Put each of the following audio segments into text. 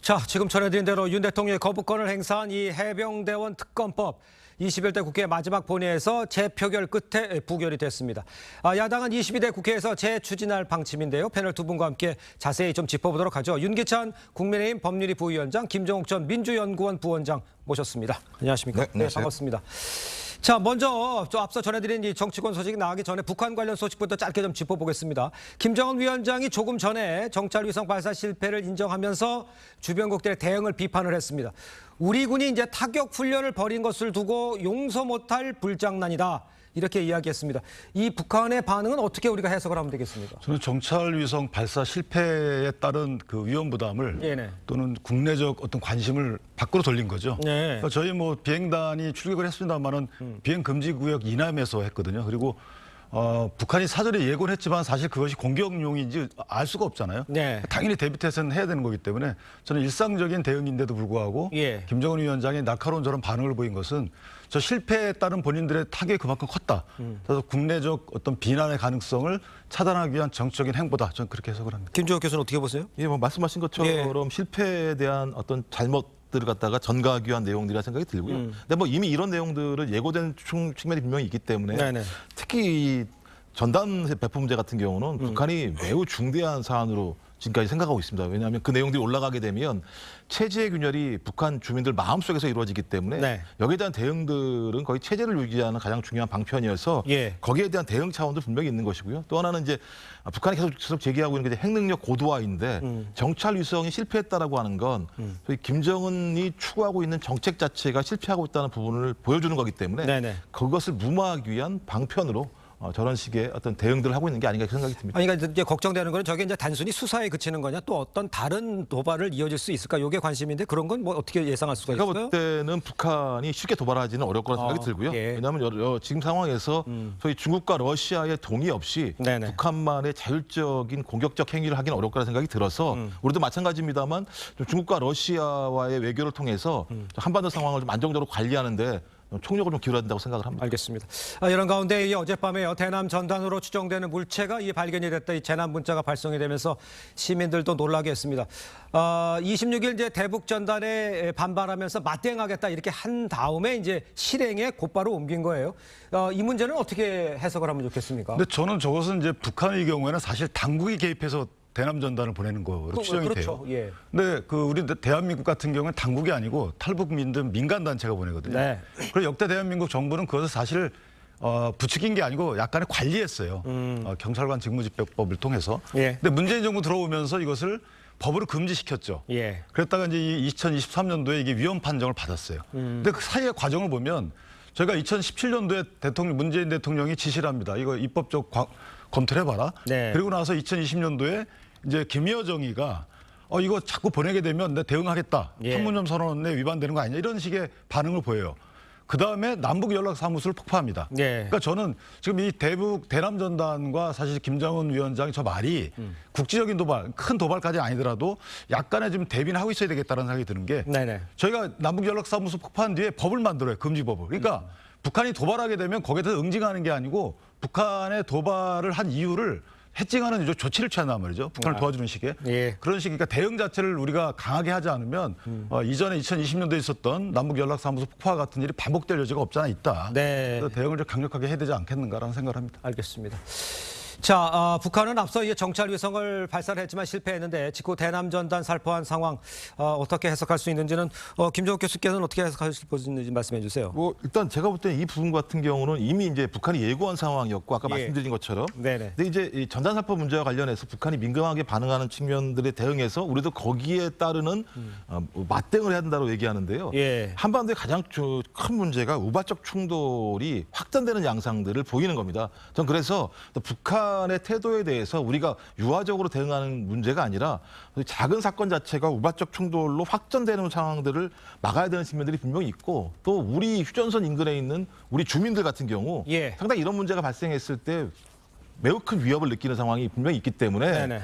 자, 지금 전해드린 대로 윤 대통령의 거부권을 행사한 이 해병대원 특검법 21대 국회 마지막 본회에서 재표결 끝에 부결이 됐습니다. 야당은 22대 국회에서 재추진할 방침인데요. 패널 두 분과 함께 자세히 좀 짚어보도록 하죠. 윤기찬 국민의힘 법률위 부위원장, 김종욱 전 민주연구원 부원장 모셨습니다. 안녕하십니까? 네, 반갑습니다. 자, 먼저 앞서 전해드린 이 정치권 소식이 나가기 전에 북한 관련 소식부터 짧게 좀 짚어보겠습니다. 김정은 위원장이 조금 전에 정찰 위성 발사 실패를 인정하면서 주변국들의 대응을 비판을 했습니다. 우리 군이 이제 타격 훈련을 벌인 것을 두고 용서 못할 불장난이다. 이렇게 이야기했습니다. 이 북한의 반응은 어떻게 우리가 해석을 하면 되겠습니까? 저는 정찰 위성 발사 실패에 따른 그 위험 부담을 네네. 또는 국내적 어떤 관심을 밖으로 돌린 거죠. 네. 그러니까 저희 뭐 비행단이 출격을 했습니다만은 비행 금지 구역 이남에서 했거든요. 그리고 북한이 사전에 예고는 했지만 사실 그것이 공격용인지 알 수가 없잖아요. 네. 당연히 대비 태세는 해야 되는 거기 때문에 저는 일상적인 대응인데도 불구하고 예. 김정은 위원장이 날카로운 저런 반응을 보인 것은 저 실패에 따른 본인들의 타격이 그만큼 컸다. 그래서 국내적 어떤 비난의 가능성을 차단하기 위한 정치적인 행보다. 저는 그렇게 해석을 합니다. 김종욱 교수는 어떻게 보세요? 예, 뭐 말씀하신 것처럼 실패에 대한 어떤 잘못들을 갖다가 전가하기 위한 내용들이라 생각이 들고요. 근데 뭐 이미 이런 내용들을 예고된 측면이 분명히 있기 때문에 네네. 특히 이 전단 배포 문제 같은 경우는 북한이 매우 중대한 사안으로 지금까지 생각하고 있습니다. 왜냐하면 그 내용들이 올라가게 되면 체제의 균열이 북한 주민들 마음속에서 이루어지기 때문에 네. 여기에 대한 대응들은 거의 체제를 유지하는 가장 중요한 방편이어서 예. 거기에 대한 대응 차원도 분명히 있는 것이고요. 또 하나는 이제 북한이 계속 제기하고 있는 게 핵능력 고도화인데 정찰 위성이 실패했다라고 하는 건 소위 김정은이 추구하고 있는 정책 자체가 실패하고 있다는 부분을 보여주는 거기 때문에 네네. 그것을 무마하기 위한 방편으로 저런 식의 어떤 대응들을 하고 있는 게 아닌가 생각이 듭니다. 아니, 그러니까 이제 걱정되는 건 저게 이제 단순히 수사에 그치는 거냐 또 어떤 다른 도발을 이어질 수 있을까? 이게 관심인데 그런 건 뭐 어떻게 예상할 수가 제가 있을까요? 볼 때는 북한이 쉽게 도발하지는 어려울 거라는 생각이 들고요. 예. 왜냐하면 지금 상황에서 소위 중국과 러시아의 동의 없이 네네. 북한만의 자율적인 공격적 행위를 하기는 어려울 거라는 생각이 들어서 우리도 마찬가지입니다만 좀 중국과 러시아와의 외교를 통해서 한반도 상황을 좀 안정적으로 관리하는데 총력을 좀 기울여야 된다고 생각을 합니다. 알겠습니다. 이런 가운데 이 어젯밤에요. 대남 전단으로 추정되는 물체가 이 발견이 됐다. 이 재난 문자가 발송이 되면서 시민들도 놀라게 했습니다. 26일 이제 대북 전단에 반발하면서 맞대응하겠다 이렇게 한 다음에 이제 실행에 곧바로 옮긴 거예요. 이 문제는 어떻게 해석을 하면 좋겠습니까? 근데 저는 저것은 이제 북한의 경우에는 사실 당국이 개입해서 대남 전단을 보내는 거로 추정이 그렇죠. 돼요. 예. 근데 우리 대한민국 같은 경우는 당국이 아니고 탈북민들 민간 단체가 보내거든요. 네. 그리고 역대 대한민국 정부는 그것을 사실 부추긴 게 아니고 약간의 관리했어요. 경찰관 직무집행법을 통해서. 예. 근데 문재인 정부 들어오면서 이것을 법으로 금지시켰죠. 예. 그랬다가 이제 2023년도에 이게 위헌 판정을 받았어요. 근데 그 사이의 과정을 보면 저희가 2017년도에 문재인 대통령이 지시를 합니다. 이거 입법적 검토를 해봐라. 네. 그리고 나서 2020년도에 이제 김여정이가 이거 자꾸 보내게 되면 내가 대응하겠다. 예. 판문점 선언에 위반되는 거 아니냐 이런 식의 반응을 보여요. 그 다음에 남북연락사무소를 폭파합니다. 예. 그러니까 저는 지금 이 대남 전단과 사실 김정은 위원장의 저 말이 국지적인 도발, 큰 도발까지 아니더라도 약간의 좀 대비는 하고 있어야 되겠다는 생각이 드는 게 네네. 저희가 남북연락사무소 폭파한 뒤에 법을 만들어요. 금지법을. 그러니까 북한이 도발하게 되면 거기에 대해서 응징하는 게 아니고 북한의 도발을 한 이유를 해칭하는 조치를 취한단 말이죠. 북한을 도와주는 식의. 예. 그런 식이니까 대응 자체를 우리가 강하게 하지 않으면 이전에 2020년도에 있었던 남북연락사무소 폭파 같은 일이 반복될 여지가 없지 않아 있다. 네. 그래서 대응을 좀 강력하게 해야 되지 않겠는가라는 생각을 합니다. 알겠습니다. 자, 북한은 앞서 이제 정찰 위성을 발사를 했지만 실패했는데 직후 대남 전단 살포한 상황 어떻게 해석할 수 있는지는 김종욱 교수께서는 어떻게 해석할 수 있는지 말씀해 주세요. 뭐 일단 제가 볼 때 이 부분 같은 경우는 이미 이제 북한이 예고한 상황이었고 아까 예. 말씀드린 것처럼. 네네. 근데 이제 이 전단 살포 문제와 관련해서 북한이 민감하게 반응하는 측면들에 대응해서 우리도 거기에 따르는 맞대응을 해야 된다고 얘기하는데요. 예. 한반도의 가장 큰 문제가 우발적 충돌이 확산되는 양상들을 보이는 겁니다. 전 그래서 또 북한의 태도에 대해서 우리가 유화적으로 대응하는 문제가 아니라 작은 사건 자체가 우발적 충돌로 확전되는 상황들을 막아야 되는 측면들이 분명히 있고 또 우리 휴전선 인근에 있는 우리 주민들 같은 경우 예. 상당히 이런 문제가 발생했을 때 매우 큰 위협을 느끼는 상황이 분명히 있기 때문에 네네.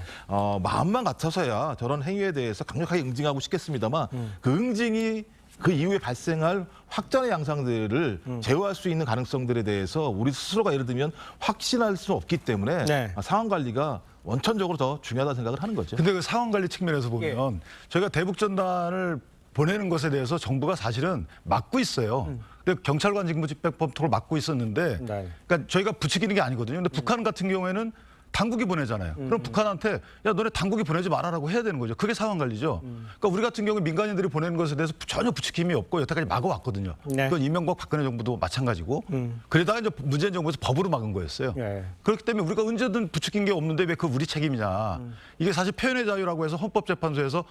마음만 같아서야 저런 행위에 대해서 강력하게 응징하고 싶겠습니다만 그 응징이 그 이후에 발생할 확전의 양상들을 제어할 수 있는 가능성들에 대해서 우리 스스로가 예를 들면 확신할 수 없기 때문에 네. 상황 관리가 원천적으로 더 중요하다고 생각을 하는 거죠. 근데 그 상황 관리 측면에서 보면 저희가 대북 전단을 보내는 것에 대해서 정부가 사실은 막고 있어요. 근데 경찰관 직무집행법을 막고 있었는데, 네. 그러니까 저희가 부추기는 게 아니거든요. 근데 북한 같은 경우에는 당국이 보내잖아요. 그럼 북한한테 야 너네 당국이 보내지 말아라고 해야 되는 거죠. 그게 상황 관리죠. 그러니까 우리 같은 경우 민간인들이 보내는 것에 대해서 전혀 부추김이 없고 여태까지 막아왔거든요. 네. 그건 이명박 박근혜 정부도 마찬가지고. 그러다가 이제 문재인 정부에서 법으로 막은 거였어요. 네. 그렇기 때문에 우리가 언제든 부추긴 게 없는데 왜 그 우리 책임이냐. 이게 사실 표현의 자유라고 해서 헌법재판소에서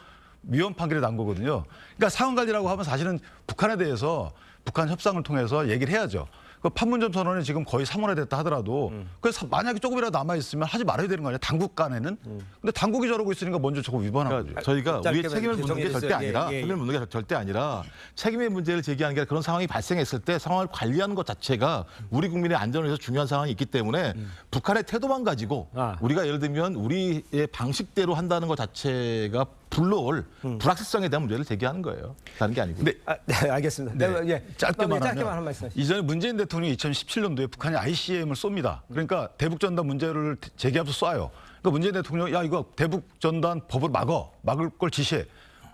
위헌 판결이 난 거거든요. 그러니까 상황 관리라고 하면 사실은 북한에 대해서 북한 협상을 통해서 얘기를 해야죠. 그 판문점 선언이 지금 거의 3월에 됐다 하더라도 그래서 만약에 조금이라도 남아 있으면 하지 말아야 되는 거 아니에요. 당국 간에는. 근데 당국이 저러고 있으니까 먼저 저거 위반하는 그러니까 거죠. 저희가 우리의 짧게 책임을 묻는 게 절대 정리해주세요. 아니라 예, 예. 책임을 묻는 게 절대 아니라 책임의 문제를 제기하는 게 아니라 그런 상황이 발생했을 때 상황을 관리하는 것 자체가 우리 국민의 안전을 위해서 중요한 상황이 있기 때문에 북한의 태도만 가지고 우리가 예를 들면 우리의 방식대로 한다는 것 자체가 불러올 불확실성에 대한 문제를 제기하는 거예요. 다른 게 아니고. 네, 알겠습니다. 네, 예. 짧게만 짧게만 한 하면 말씀. 이전에 문재인 대통령이 2017년도에 북한이 ICBM을 쏩니다. 그러니까 대북전단 문제를 제기하면서 쏴요. 그러니까 문재인 대통령 야 이거 대북전단 법을 막을 걸 지시해.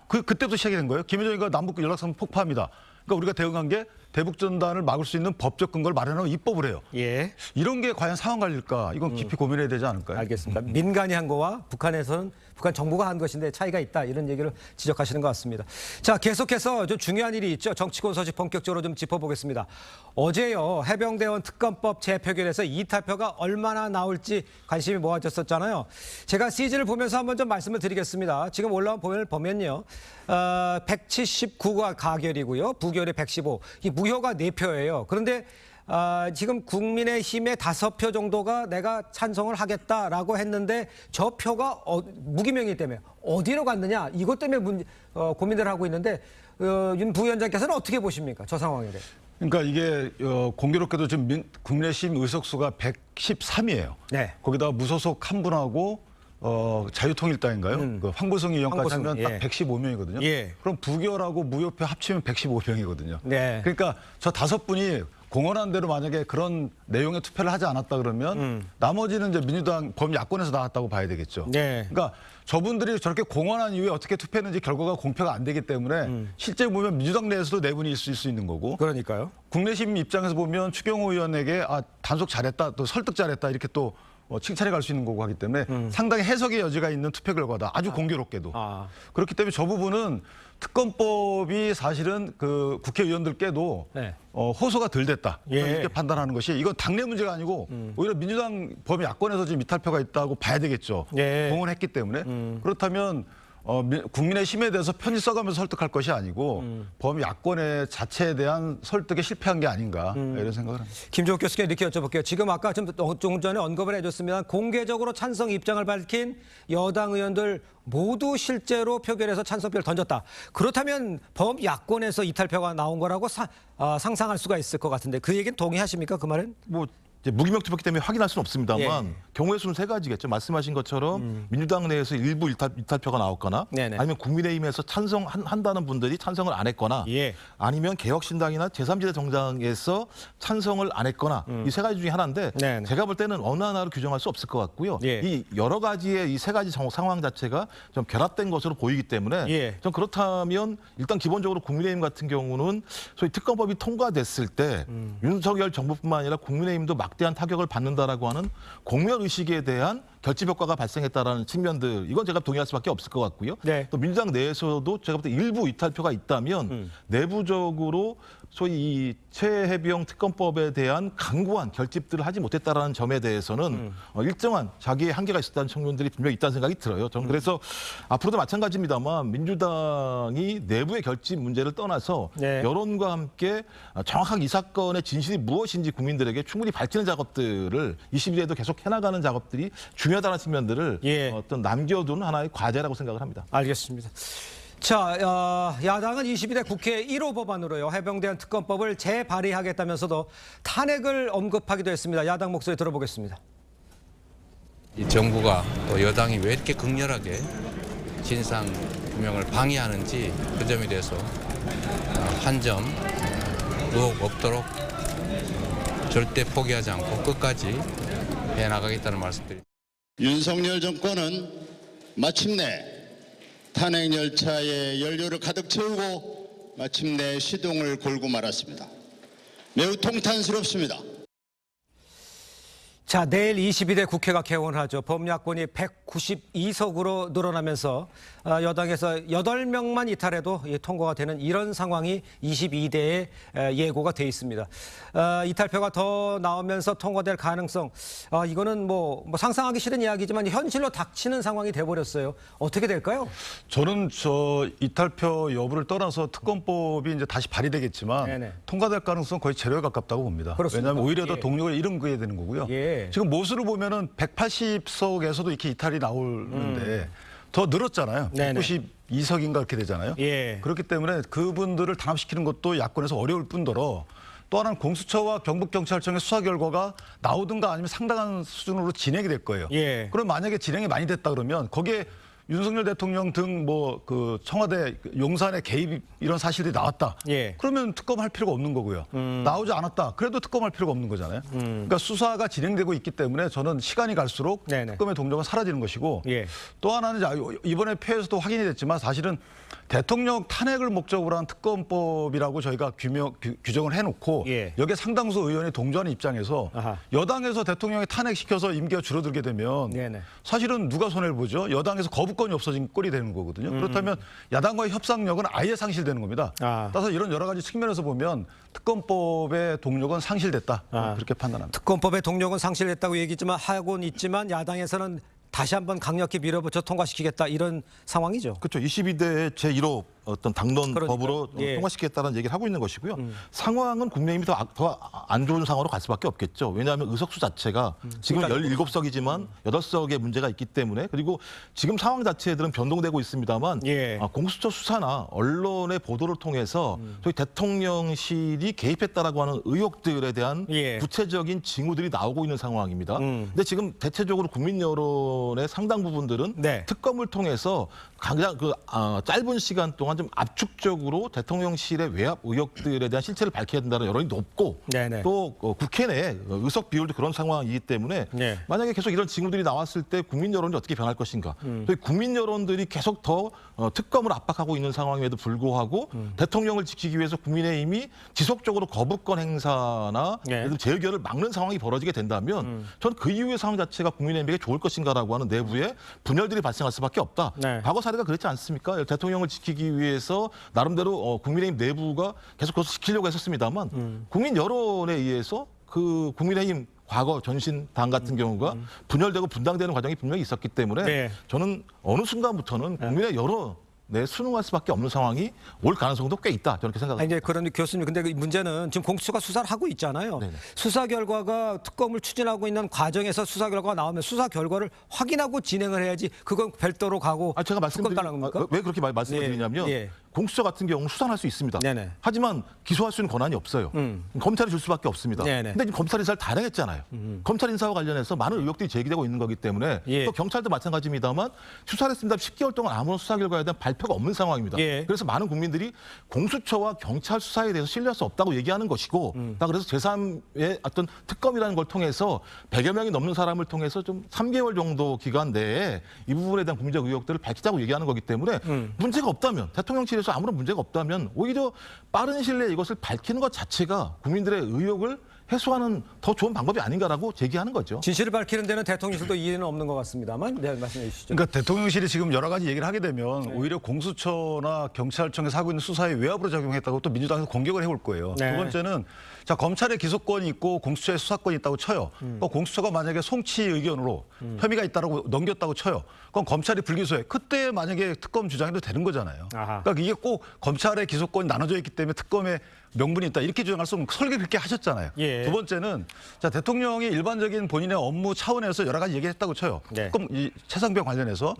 그때부터 시작이 된 거예요. 김여정이가 남북 연락선 폭파합니다. 그러니까 우리가 대응한 게 대북전단을 막을 수 있는 법적 근거를 마련하고 입법을 해요. 예. 이런 게 과연 상황 관리일까? 이건 깊이 고민해야 되지 않을까요? 알겠습니다. 민간이 한 거와 북한에서는 북한 정부가 한 것인데 차이가 있다 이런 얘기를 지적하시는 것 같습니다. 자, 계속해서 좀 중요한 일이 있죠. 정치권 소식 본격적으로 좀 짚어보겠습니다. 어제요 해병대원 특검법 재표결에서 이탈표가 얼마나 나올지 관심이 모아졌었잖아요. 제가 시즌을 보면서 한번 좀 말씀을 드리겠습니다. 지금 올라온 보면을 보면요, 179가 가결이고요, 부결이 115. 이 무효가 4표예요. 그런데 지금 국민의힘의 5표 정도가 내가 찬성을 하겠다라고 했는데 저 표가 무기명이기 때문에 어디로 갔느냐 이것 때문에 고민을 하고 있는데 윤 부위원장께서는 어떻게 보십니까? 저 상황에 대해. 그러니까 이게 공교롭게도 지금 국민의힘 의석수가 113이에요. 네. 거기다 무소속 한 분하고 자유통일당인가요? 그 황보성 의원까지 황보성, 하면 딱 예. 115명이거든요. 예. 그럼 부결하고 무효표 합치면 115명이거든요. 네. 그러니까 저 5분이 공언한 대로 만약에 그런 내용의 투표를 하지 않았다 그러면 나머지는 이제 민주당 범야권에서 나왔다고 봐야 되겠죠. 네. 그러니까 저분들이 저렇게 공언한 이후에 어떻게 투표했는지 결과가 공표가 안 되기 때문에 실제 보면 민주당 내에서도 내분이 있을 수 있는 거고. 그러니까요. 국내심 입장에서 보면 추경호 의원에게 단속 잘했다, 또 설득 잘했다 이렇게 또 칭찬해 갈 수 있는 거고 하기 때문에 상당히 해석의 여지가 있는 투표 결과다. 아주 공교롭게도. 그렇기 때문에 저 부분은 특검법이 사실은 그 국회의원들께도 네. 호소가 덜 됐다. 예. 이렇게 판단하는 것이 이건 당내 문제가 아니고 오히려 민주당 범야권에서 지금 이탈표가 있다고 봐야 되겠죠. 예. 공언했기 때문에. 그렇다면 국민의힘에 대해서 편지 써가면서 설득할 것이 아니고 범야권의 자체에 대한 설득에 실패한 게 아닌가 이런 생각을 합니다. 김종욱 교수께 이렇게 여쭤볼게요. 지금 아까 좀 전에 언급을 해줬습니다. 공개적으로 찬성 입장을 밝힌 여당 의원들 모두 실제로 표결에서 찬성표를 던졌다. 그렇다면 범야권에서 이탈표가 나온 거라고 상상할 수가 있을 것 같은데 그 얘기는 동의하십니까? 그 말은? 뭐 이제 무기명 투표기 때문에 확인할 수는 없습니다만 예. 경우의 수는 3가지겠죠. 말씀하신 것처럼 민주당 내에서 일부 이탈표가 나왔거나 네네. 아니면 국민의힘에서 찬성한다는 분들이 찬성을 안 했거나 예. 아니면 개혁신당이나 제3지대 정당에서 찬성을 안 했거나 이 3가지 중에 하나인데 네네. 제가 볼 때는 어느 하나를 규정할 수 없을 것 같고요. 예. 이 여러 가지의 이 3가지 상황 자체가 좀 결합된 것으로 보이기 때문에 예. 좀 그렇다면 일단 기본적으로 국민의힘 같은 경우는 소위 특검법이 통과됐을 때 윤석열 정부뿐만 아니라 국민의힘도 막대한 타격을 받는다라고 하는 공명 의식에 대한 결집 효과가 발생했다라는 측면들 이건 제가 동의할 수밖에 없을 것 같고요. 네. 또 민주당 내에서도 제가 볼 때 일부 이탈표가 있다면 내부적으로 소위 이 최해병 특검법에 대한 강고한 결집들을 하지 못했다라는 점에 대해서는 일정한 자기의 한계가 있었다는 측면들이 분명히 있다는 생각이 들어요. 저는 그래서 앞으로도 마찬가지입니다만 민주당이 내부의 결집 문제를 떠나서 네. 여론과 함께 정확하게 이 사건의 진실이 무엇인지 국민들에게 충분히 밝히는 작업들을 21대에도 계속 해나가는 작업들이 중요하다는 측면들을 예. 어떤 남겨두는 하나의 과제라고 생각을 합니다. 알겠습니다. 자, 야당은 22대 국회 1호 법안으로요 해병대원 특검법을 재발의하겠다면서도 탄핵을 언급하기도 했습니다. 야당 목소리 들어보겠습니다. 이 정부가 또 여당이 왜 이렇게 극렬하게 진상 규명을 방해하는지 그 점에 대해서 한 점 의혹 없도록 절대 포기하지 않고 끝까지 해나가겠다는 말씀드립니다. 윤석열 정권은 마침내 탄핵 열차에 연료를 가득 채우고 마침내 시동을 걸고 말았습니다. 매우 통탄스럽습니다. 자, 내일 22대 국회가 개원하죠. 범야권이 192석으로 늘어나면서 여당에서 8명만 이탈해도 통과가 되는 이런 상황이 22대에 예고가 돼 있습니다. 이탈표가 더 나오면서 통과될 가능성, 이거는 뭐 상상하기 싫은 이야기지만 현실로 닥치는 상황이 돼버렸어요. 어떻게 될까요? 저는 이탈표 여부를 떠나서 특검법이 이제 다시 발의되겠지만 네네. 통과될 가능성 거의 제로에 가깝다고 봅니다. 그렇습니까? 왜냐하면 오히려 더 예. 동력을 잃은 거야 되는 거고요. 예. 지금 모수를 보면은 180석에서도 이렇게 이탈이 나오는데 더 늘었잖아요. 네네. 192석인가 그렇게 되잖아요. 예. 그렇기 때문에 그분들을 단합시키는 것도 야권에서 어려울 뿐더러 또 하나는 공수처와 경북경찰청의 수사 결과가 나오든가 아니면 상당한 수준으로 진행이 될 거예요. 예. 그럼 만약에 진행이 많이 됐다 그러면 거기에 윤석열 대통령 등 그 청와대 용산의 개입 이런 사실들이 나왔다. 예. 그러면 특검할 필요가 없는 거고요. 나오지 않았다. 그래도 특검할 필요가 없는 거잖아요. 그러니까 수사가 진행되고 있기 때문에 저는 시간이 갈수록 네네. 특검의 동력은 사라지는 것이고 예. 또 하나는 이번에 표에서도 확인이 됐지만 사실은 대통령 탄핵을 목적으로 한 특검법이라고 저희가 규정을 해놓고 예. 여기에 상당수 의원이 동조하는 입장에서 아하. 여당에서 대통령이 탄핵시켜서 임기가 줄어들게 되면 네네. 사실은 누가 손해를 보죠? 여당에서 거부권이 없어진 꼴이 되는 거거든요. 그렇다면 야당과의 협상력은 아예 상실되는 겁니다. 따라서 이런 여러 가지 측면에서 보면 특검법의 동력은 상실됐다. 그렇게 판단합니다. 특검법의 동력은 상실됐다고 얘기지만 하고는 있지만 야당에서는 다시 한번 강력히 밀어붙여 통과시키겠다 이런 상황이죠. 그렇죠. 22대 제1호 어떤 당론 그러니까요. 법으로 예. 통과시키겠다는 얘기를 하고 있는 것이고요. 상황은 국민의힘이 더 안 좋은 상황으로 갈 수밖에 없겠죠. 왜냐하면 의석수 자체가 지금 17석이지만 8석의 문제가 있기 때문에 그리고 지금 상황 자체들은 변동되고 있습니다만 예. 공수처 수사나 언론의 보도를 통해서 저희 대통령실이 개입했다라고 하는 의혹들에 대한 예. 구체적인 징후들이 나오고 있는 상황입니다. 근데 지금 대체적으로 국민 여론의 상당 부분들은 네. 특검을 통해서 가장 짧은 시간 동안 좀 압축적으로 대통령실의 외압 의혹들에 대한 실체를 밝혀야 된다는 여론이 높고 네네. 또 국회 내 의석 비율도 그런 상황이기 때문에 네. 만약에 계속 이런 징후들이 나왔을 때 국민 여론이 어떻게 변할 것인가. 저희 국민 여론들이 계속 더 특검을 압박하고 있는 상황임에도 불구하고 대통령을 지키기 위해서 국민의힘이 지속적으로 거부권 행사나 네. 예를 들어 재의결을 막는 상황이 벌어지게 된다면 저는 그 이후의 상황 자체가 국민의힘에게 좋을 것인가라고 하는 내부의 분열들이 발생할 수밖에 없다. 네. 과거 사례가 그렇지 않습니까? 대통령을 지키기 위해서 나름대로 국민의힘 내부가 계속 그것을 지키려고 했었습니다만 국민 여론에 의해서 그 국민의힘 과거 전신당 같은 경우가 분열되고 분당되는 과정이 분명히 있었기 때문에 네. 저는 어느 순간부터는 국민의 여론에 순응할 수밖에 없는 상황이 올 가능성도 꽤 있다. 저는 그렇게 생각합니다. 아니, 이제 그런 교수님, 근데 그 문제는 지금 공수처가 수사를 하고 있잖아요. 네네. 수사 결과가 특검을 추진하고 있는 과정에서 수사 결과가 나오면 수사 결과를 확인하고 진행을 해야지 그건 별도로 가고 제가 특검 따는 겁니까? 왜 그렇게 말씀을 예, 드리냐면 예. 공수처 같은 경우는 수사할 수 있습니다. 네네. 하지만 기소할 수 있는 권한이 없어요. 검찰이 줄 수밖에 없습니다. 네네. 근데 지금 검찰 인사를 다 당했잖아요. 검찰 인사와 관련해서 많은 의혹들이 제기되고 있는 거기 때문에 예. 또 경찰도 마찬가지입니다만 수사를 했습니다. 10개월 동안 아무런 수사 결과에 대한 발표가 없는 상황입니다. 예. 그래서 많은 국민들이 공수처와 경찰 수사에 대해서 신뢰할 수 없다고 얘기하는 것이고 그래서 제3의 어떤 특검이라는 걸 통해서 100여 명이 넘는 사람을 통해서 좀 3개월 정도 기간 내에 이 부분에 대한 국민적 의혹들을 밝히자고 얘기하는 거기 때문에 문제가 없다면 대통령실에서 아무런 문제가 없다면 오히려 빠른 시일 내에 이것을 밝히는 것 자체가 국민들의 의혹을 해소하는 더 좋은 방법이 아닌가라고 제기하는 거죠. 진실을 밝히는 데는 대통령실도 이해는 없는 것 같습니다만, 네, 말씀해 주시죠. 그러니까 대통령실이 지금 여러 가지 얘기를 하게 되면 오히려 공수처나 경찰청에서 하고 있는 수사에 외압으로 작용했다고 또 민주당에서 공격을 해올 거예요. 네. 두 번째는 자 검찰의 기소권이 있고 공수처의 수사권이 있다고 쳐요. 그럼 공수처가 만약에 송치 의견으로 혐의가 있다고 넘겼다고 쳐요. 그럼 검찰이 불기소해. 그때 만약에 특검 주장해도 되는 거잖아요. 아하. 그러니까 이게 꼭 검찰의 기소권이 나눠져 있기 때문에 특검에 명분이 있다 이렇게 주장할 수 없는 설계 그렇게 하셨잖아요. 예. 두 번째는 자 대통령이 일반적인 본인의 업무 차원에서 여러 가지 얘기했다고 쳐요. 네. 특검 이 최상병 관련해서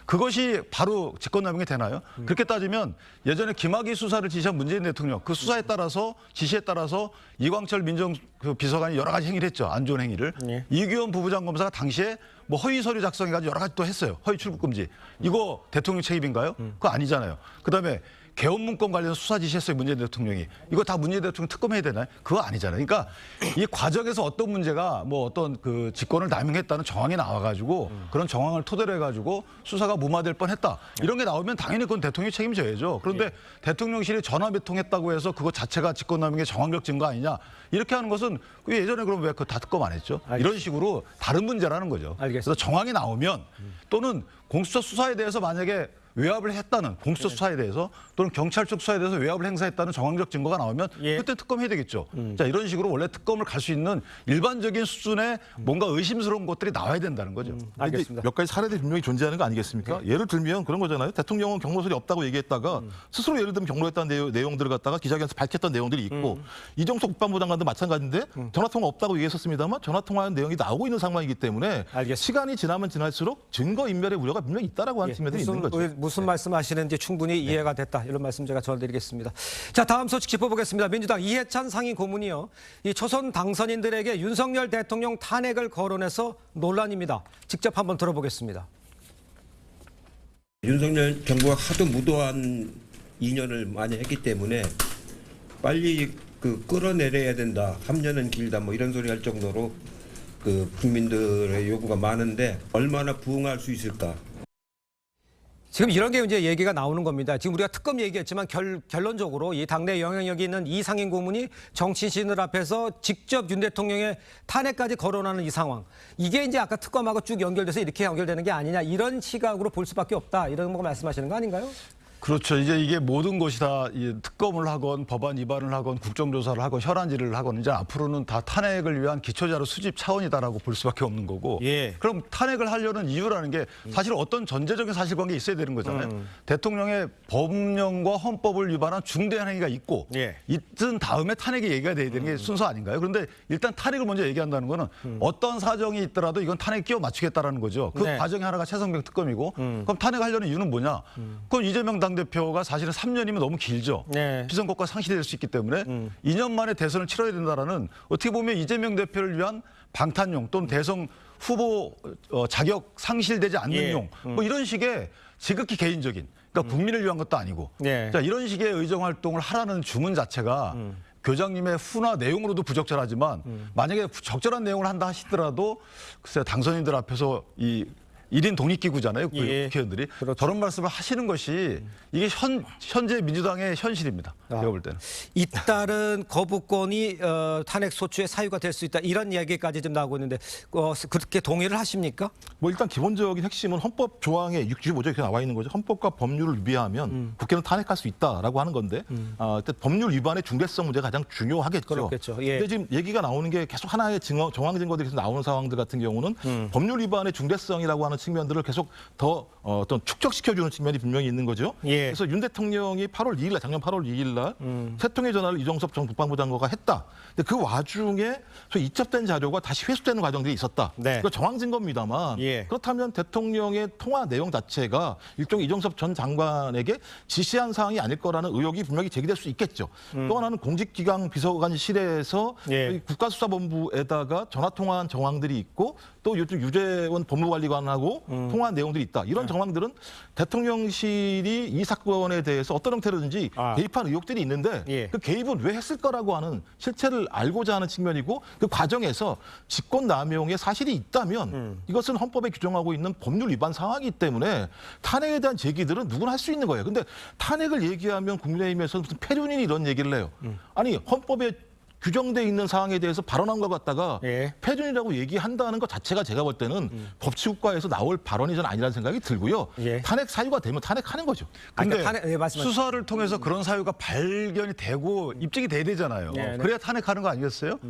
그것이 바로 직권남용이 되나요? 그렇게 따지면 예전에 김학의 수사를 지시한 문재인 대통령 그 수사에 따라서 지시에 따라서 이광철 민정비서관이 여러 가지 행위를 했죠. 안 좋은 행위를. 예. 이규현 부부장 검사가 당시에 뭐 허위 서류 작성해가지고 여러 가지 또 했어요. 허위 출국 금지. 이거 대통령 책임인가요? 그거 아니잖아요. 그다음에 개헌 문건 관련 수사 지시했어요, 문재인 대통령이. 이거 다 문재인 대통령 특검해야 되나요? 그거 아니잖아요. 그러니까 이 과정에서 어떤 문제가 뭐 어떤 그 직권을 남용했다는 정황이 나와가지고 그런 정황을 토대로 해가지고 수사가 무마될 뻔했다. 이런 게 나오면 당연히 그건 대통령이 책임져야죠. 그런데 대통령실이 전화 배통했다고 해서 그거 자체가 직권남용의 정황적 증거 아니냐? 이렇게 하는 것은 그 예전에 그럼 왜 그 다 특검 안 했죠? 이런 식으로 다른 문제라는 거죠. 알겠습니다. 그래서 정황이 나오면 또는 공수처 수사에 대해서 만약에 외압을 했다는 공수처 수사에 대해서 또는 경찰 쪽 수사에 대해서 외압을 행사했다는 정황적 증거가 나오면 예. 그때 특검해야 되겠죠. 자, 이런 식으로 원래 특검을 갈 수 있는 일반적인 수준의 뭔가 의심스러운 것들이 나와야 된다는 거죠. 알겠습니다. 몇 가지 사례들이 분명히 존재하는 거 아니겠습니까? 예를 들면 그런 거잖아요. 대통령은 경로설이 없다고 얘기했다가 스스로 예를 들면 경로했다는 내용들을 갖다가 기자회견에서 밝혔던 내용들이 있고 이정석 국방부 장관도 마찬가지인데 전화통화 없다고 얘기했었습니다만 전화통화한 내용이 나오고 있는 상황이기 때문에 알겠습니다. 시간이 지나면 지날수록 증거 인멸의 우려가 분명히 있다라고 하는 측면들이 있는 거죠. 무슨 말씀하시는지 충분히 이해가 됐다. 이런 말씀 제가 전해드리겠습니다. 자, 다음 소식 짚어보겠습니다. 민주당 이해찬 상임 고문이요. 이 초선 당선인들에게 윤석열 대통령 탄핵을 거론해서 논란입니다. 직접 한번 들어보겠습니다. 윤석열 정부가 하도 무도한 2년을 많이 했기 때문에 빨리 끌어내려야 된다. 3년은 길다. 뭐 이런 소리 할 정도로 국민들의 요구가 많은데 얼마나 부응할 수 있을까? 지금 이런 게 이제 얘기가 나오는 겁니다. 지금 우리가 특검 얘기했지만 결론적으로 이 당내 영향력이 있는 이 상임 고문이 정치인들 앞에서 직접 윤 대통령의 탄핵까지 거론하는 이 상황. 이게 이제 아까 특검하고 쭉 연결돼서 이렇게 연결되는 게 아니냐 이런 시각으로 볼 수밖에 없다. 이런 거 말씀하시는 거 아닌가요? 그렇죠. 이제 이게 모든 것이 다 특검을 하건 법안 위반을 하건 국정조사를 하건 혈안질을 하건 이제 앞으로는 다 탄핵을 위한 기초자료 수집 차원이다라고 볼 수밖에 없는 거고. 예. 그럼 탄핵을 하려는 이유라는 게 사실 어떤 전제적인 사실관계 있어야 되는 거잖아요. 대통령의 법령과 헌법을 위반한 중대한 행위가 있고 예. 있은 다음에 탄핵이 얘기가 돼야 되는 게 순서 아닌가요? 그런데 일단 탄핵을 먼저 얘기한다는 거는 어떤 사정이 있더라도 이건 탄핵 끼워 맞추겠다라는 거죠. 그 네. 과정이 하나가 최성병 특검이고 그럼 탄핵하려는 이유는 뭐냐? 그건 이재명 당대표가 사실은 3년이면 너무 길죠. 네. 피선거가 상실될 수 있기 때문에 2년 만에 대선을 치러야 된다라는 어떻게 보면 이재명 대표를 위한 방탄용 또는 대선 후보 자격 상실되지 않는 예. 용 뭐 이런 식의 지극히 개인적인 그러니까 국민을 위한 것도 아니고 네. 자, 이런 식의 의정 활동을 하라는 주문 자체가 교장님의 훈화 내용으로도 부적절하지만 만약에 적절한 내용을 한다 하시더라도 글쎄 당선인들 앞에서 이 1인 독립기구잖아요. 예. 국회의원들이. 그렇죠. 저런 말씀을 하시는 것이 이게 현재 민주당의 현실입니다. 제가 볼 때는. 잇따른 거부권이 탄핵 소추의 사유가 될 수 있다. 이런 이야기까지 좀 나오고 있는데 그렇게 동의를 하십니까? 뭐 일단 기본적인 핵심은 헌법 조항에 65조에 이렇게 나와 있는 거죠. 헌법과 법률을 위배하면 국회는 탄핵할 수 있다라고 하는 건데 일단 법률 위반의 중대성 문제가 가장 중요하겠죠. 그렇겠죠. 예. 근데 지금 얘기가 나오는 게 계속 하나의 정황 증거들이 계속 나오는 상황들 같은 경우는 법률 위반의 중대성이라고 하는 측면들을 계속 더 어떤 축적시켜주는 측면이 분명히 있는 거죠. 예. 그래서 윤 대통령이 8월 2일 날, 작년 8월 2일 날 새 통의 전화를 이종섭 전 국방부 장관과 했다. 근데 그 와중에 이첩된 자료가 다시 회수되는 과정들이 있었다. 네. 그 정황 증거입니다만 예. 그렇다면 대통령의 통화 내용 자체가 일종의 이종섭 전 장관에게 지시한 사항이 아닐 거라는 의혹이 분명히 제기될 수 있겠죠. 또 하나는 공직기강 비서관실에서 예. 국가수사본부에다가 전화통화한 정황들이 있고 또 요즘 유재원 법무관리관하고 통화한 내용들이 있다. 이런 정황들은 대통령실이 이 사건에 대해서 어떤 형태로든지 개입한 의혹들이 있는데 예. 그 개입은 왜 했을 거라고 하는 실체를 알고자 하는 측면이고 그 과정에서 직권남용의 사실이 있다면 이것은 헌법에 규정하고 있는 법률 위반 상황이기 때문에 탄핵에 대한 제기들은 누구나 할 수 있는 거예요. 근데 탄핵을 얘기하면 국민의힘에서 무슨 패륜이 이런 얘기를 해요. 아니 헌법에 규정돼 있는 사항에 대해서 발언한 것 같다가 예. 패륜이라고 얘기한다는 것 자체가 제가 볼 때는 법치국가에서 나올 발언이 저는 아니라는 생각이 들고요. 예. 탄핵 사유가 되면 탄핵하는 거죠. 근데 그러니까 탄핵, 예, 말씀하세요. 수사를 통해서 그런 사유가 발견이 되고 입증이 돼야 되잖아요. 네, 네. 그래야 탄핵하는 거 아니겠어요?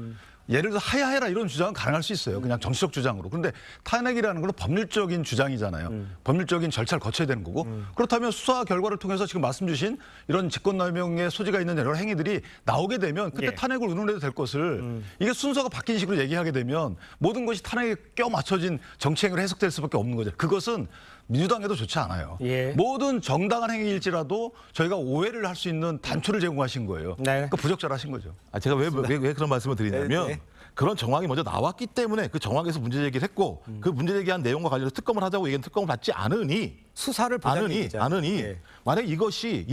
예를 들어서 하야해라 이런 주장은 가능할 수 있어요. 그냥 정치적 주장으로. 그런데 탄핵이라는 건 법률적인 주장이잖아요. 법률적인 절차를 거쳐야 되는 거고. 그렇다면 수사 결과를 통해서 지금 말씀 주신 이런 직권남용의 소지가 있는 여러 행위들이 나오게 되면 그때 예. 탄핵을 의논해도 될 것을 이게 순서가 바뀐 식으로 얘기하게 되면 모든 것이 탄핵에 껴 맞춰진 정치행위로 해석될 수밖에 없는 거죠. 그것은 민주당에도 좋지 않아요. 예. 모든 정당한 행위일지라도 저희가 오해를 할 수 있는 단초를 제공하신 거예요. 네. 그러니까 부적절하신 거죠. 제가 왜 그런 말씀을 드리냐면 네, 네. 그런 정황이 먼저 나왔기 때문에 그 정황에서 문제 제기를 했고 그 문제 제기한 내용과 관련해서 특검을 하자고 얘기한 특검을 받지 않으니 수사를 보자는 얘기죠. 예. 만약에 이것이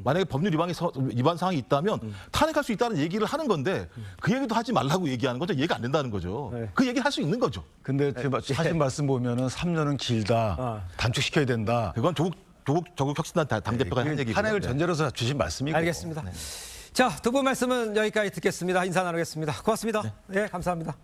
만약에 법률 위반 사항이 있다면 탄핵할 수 있다는 얘기를 하는 건데 그 얘기도 하지 말라고 얘기하는 거죠. 이해가 안 된다는 거죠. 네. 그 얘기를 할 수 있는 거죠. 근데 하신 말씀 보면은 3년은 길다. 단축시켜야 된다. 그건 조국 혁신단 당대표가 한 얘기고. 탄핵을 전제로서 주신 말씀이고. 알겠습니다. 자, 두 분 말씀은 여기까지 듣겠습니다. 인사 나누겠습니다. 고맙습니다. 네, 감사합니다.